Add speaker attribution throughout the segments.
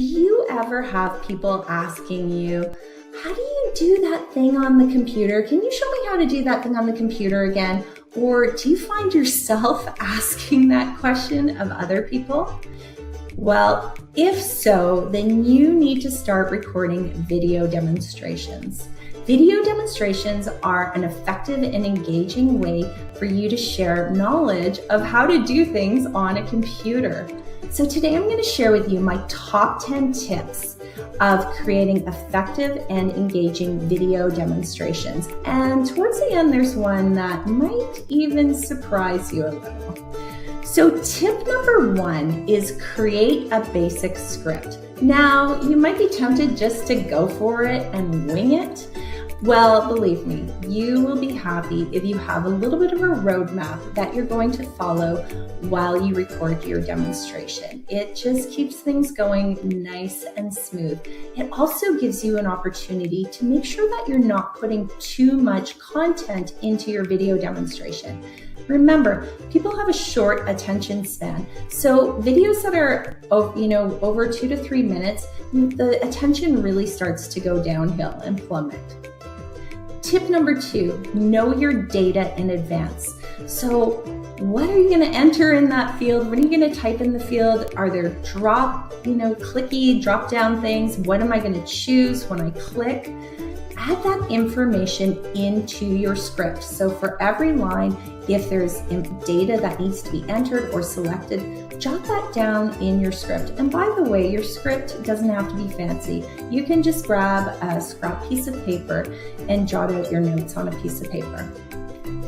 Speaker 1: Do you ever have people asking you, how do you do that thing on the computer? Can you show me how to do that thing on the computer again? Or do you find yourself asking that question of other people? Well, if so, then you need to start recording video demonstrations. Video demonstrations are an effective and engaging way for you to share knowledge of how to do things on a computer. So today I'm going to share with you my top 10 tips of creating effective and engaging video demonstrations. And towards the end, there's one that might even surprise you a little. So tip number 1 is create a basic script. Now, you might be tempted just to go for it and wing it. Well, believe me, you will be happy if you have a little bit of a roadmap that you're going to follow while you record your demonstration. It just keeps things going nice and smooth. It also gives you an opportunity to make sure that you're not putting too much content into your video demonstration. Remember, people have a short attention span. So videos that are over 2 to 3 minutes, the attention really starts to go downhill and plummet. Tip number 2, know your data in advance. So what are you going to enter in that field? What are you going to type in the field? Are there clicky drop down things? What am I going to choose when I click? Add that information into your script. So for every line, if there's data that needs to be entered or selected, jot that down in your script. And by the way, your script doesn't have to be fancy. You can just grab a scrap piece of paper and jot out your notes on a piece of paper.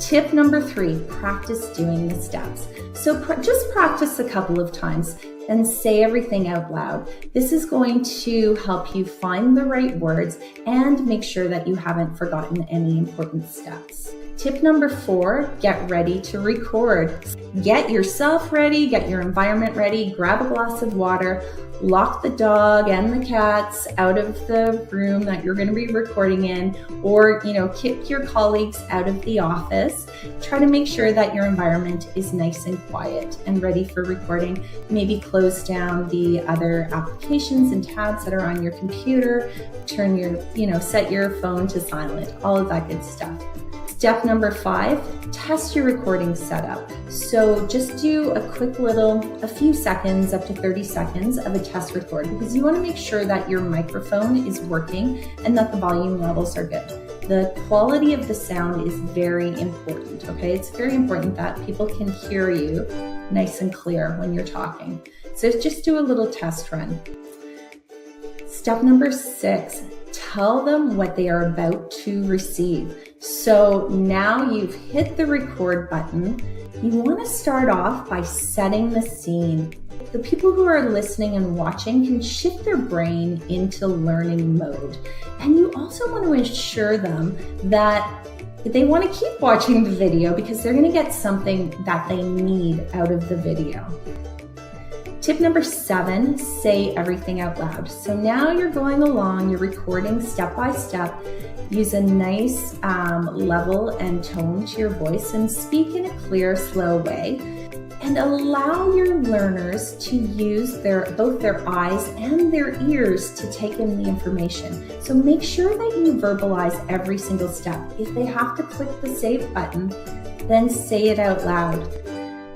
Speaker 1: Tip number 3, practice doing the steps. So just practice a couple of times and say everything out loud. This is going to help you find the right words and make sure that you haven't forgotten any important steps. Tip number 4, get ready to record. Get yourself ready, get your environment ready, grab a glass of water, lock the dog and the cats out of the room that you're going to be recording in, or kick your colleagues out of the office. Try to make sure that your environment is nice and quiet and ready for recording. Maybe close down the other applications and tabs that are on your computer. Turn your, set your phone to silent, all of that good stuff. Step number 5, test your recording setup. So just do a few seconds, up to 30 seconds of a test record, because you want to make sure that your microphone is working and that the volume levels are good. The quality of the sound is very important, okay? It's very important that people can hear you nice and clear when you're talking. So just do a little test run. Step number 6, tell them what they are about to receive. So now you've hit the record button. You want to start off by setting the scene. The people who are listening and watching can shift their brain into learning mode. And you also want to assure them that they want to keep watching the video because they're going to get something that they need out of the video. Tip number 7, say everything out loud. So now you're going along, you're recording step by step. Use a nice level and tone to your voice and speak in a clear, slow way. And allow your learners to use both their eyes and their ears to take in the information. So make sure that you verbalize every single step. If they have to click the save button, then say it out loud.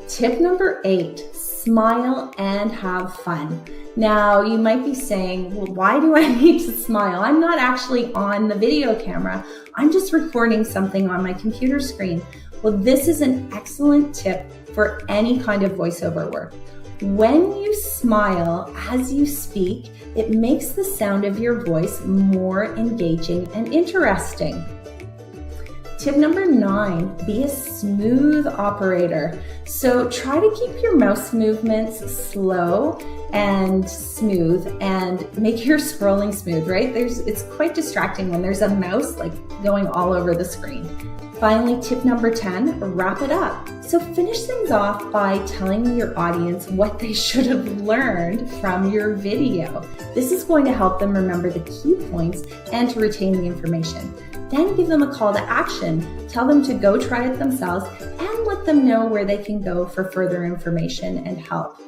Speaker 1: Tip number 8, smile and have fun. Now, you might be saying, well, why do I need to smile? I'm not actually on the video camera. I'm just recording something on my computer screen. Well, this is an excellent tip for any kind of voiceover work. When you smile as you speak, it makes the sound of your voice more engaging and interesting. Tip number 9, be a smooth operator. So try to keep your mouse movements slow and smooth and make your scrolling smooth, right? It's quite distracting when there's a mouse going all over the screen. Finally, tip number 10, wrap it up. So finish things off by telling your audience what they should have learned from your video. This is going to help them remember the key points and to retain the information. Then give them a call to action. Tell them to go try it themselves and let them know where they can go for further information and help.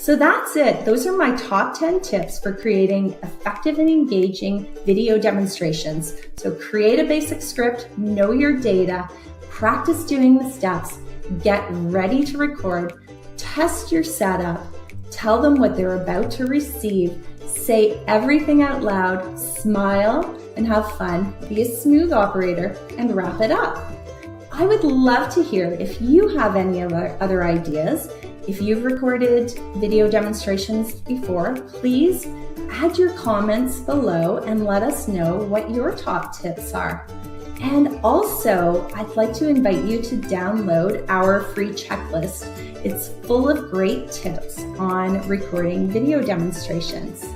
Speaker 1: So that's it. Those are my top 10 tips for creating effective and engaging video demonstrations. So create a basic script, know your data, practice doing the steps, get ready to record, test your setup, tell them what they're about to receive, say everything out loud, smile, and have fun, be a smooth operator, and wrap it up. I would love to hear if you have any other ideas. If you've recorded video demonstrations before, please add your comments below and let us know what your top tips are. And also, I'd like to invite you to download our free checklist. It's full of great tips on recording video demonstrations.